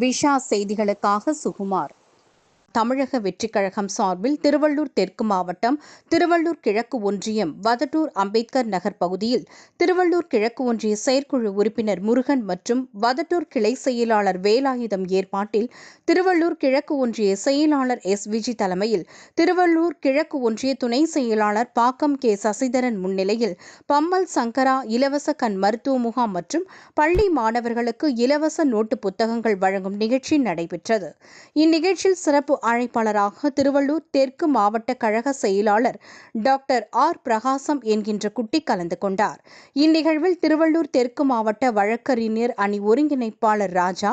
விஷா செய்திகளுக்காக சுகுமார். தமிழக வெற்றிக் கழகம் சார்பில் திருவள்ளூர் தெற்கு மாவட்டம் திருவள்ளூர் கிழக்கு ஒன்றியம் வதட்டூர் அம்பேத்கர் நகர் பகுதியில் திருவள்ளூர் கிழக்கு ஒன்றிய செயற்குழு உறுப்பினர் முருகன் மற்றும் வதட்டூர் கிளை செயலாளர் வேலாயுதம் ஏற்பாட்டில் திருவள்ளூர் கிழக்கு ஒன்றிய செயலாளர் எஸ். விஜி தலைமையில் திருவள்ளூர் கிழக்கு ஒன்றிய துணை செயலாளர் பாக்கம் கே. சசிதரன் முன்னிலையில் பம்மல் சங்கரா இலவச கண் மருத்துவ முகாம் மற்றும் பள்ளி மாணவர்களுக்கு இலவச நோட்டு புத்தகங்கள் வழங்கும் நிகழ்ச்சி நடைபெற்றது. இந்நிகழ்ச்சியில் சிறப்பு அழைப்பாளராக திருவள்ளூர் தெற்கு மாவட்ட கழக செயலாளர் டாக்டர் ஆர். பிரகாசம் என்கின்ற குட்டி கலந்து கொண்டார். இந்நிகழ்வில் திருவள்ளூர் தெற்கு மாவட்ட வழக்கறிஞர் அணி ஒருங்கிணைப்பாளர் ராஜா,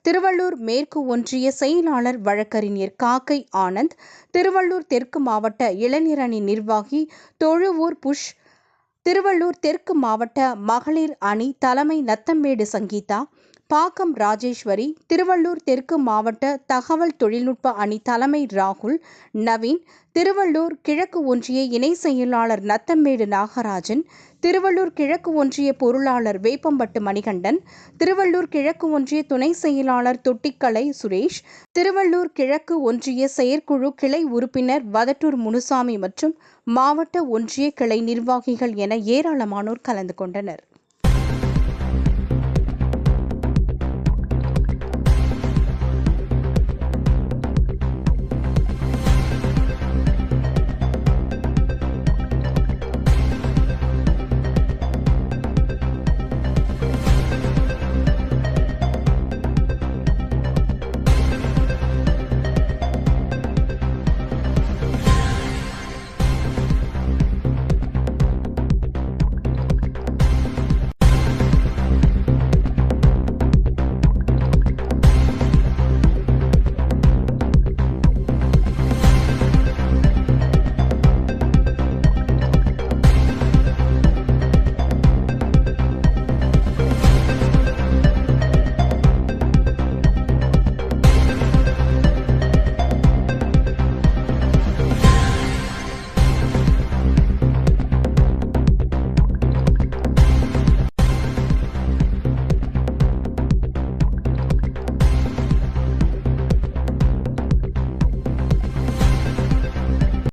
திருவள்ளூர் மேற்கு ஒன்றிய செயலாளர் வழக்கறிஞர் காக்கை ஆனந்த், திருவள்ளூர் தெற்கு மாவட்ட இளைஞர் அணி நிர்வாகி தொழுவூர் புஷ், திருவள்ளூர் தெற்கு மாவட்ட மகளிர் அணி தலைமை நத்தம்பேடு சங்கீதா, பாக்கம் ராஜேஸ்வரி, திருவள்ளூர் தெற்கு மாவட்ட தகவல் தொழில்நுட்ப அணி தலைமை ராகுல், நவீன், திருவள்ளூர் கிழக்கு ஒன்றிய இணை செயலாளர் நத்தம்பேடு நாகராஜன், திருவள்ளூர் கிழக்கு ஒன்றிய பொருளாளர் வேப்பம்பட்டு மணிகண்டன், திருவள்ளூர் கிழக்கு ஒன்றிய துணை செயலாளர் தொட்டிக்கலை சுரேஷ், திருவள்ளூர் கிழக்கு ஒன்றிய செயற்குழு கிளை உறுப்பினர் வதட்டூர் முனுசாமி மற்றும் மாவட்ட ஒன்றிய கிளை நிர்வாகிகள் என ஏராளமானோர் கலந்து கொண்டனர்.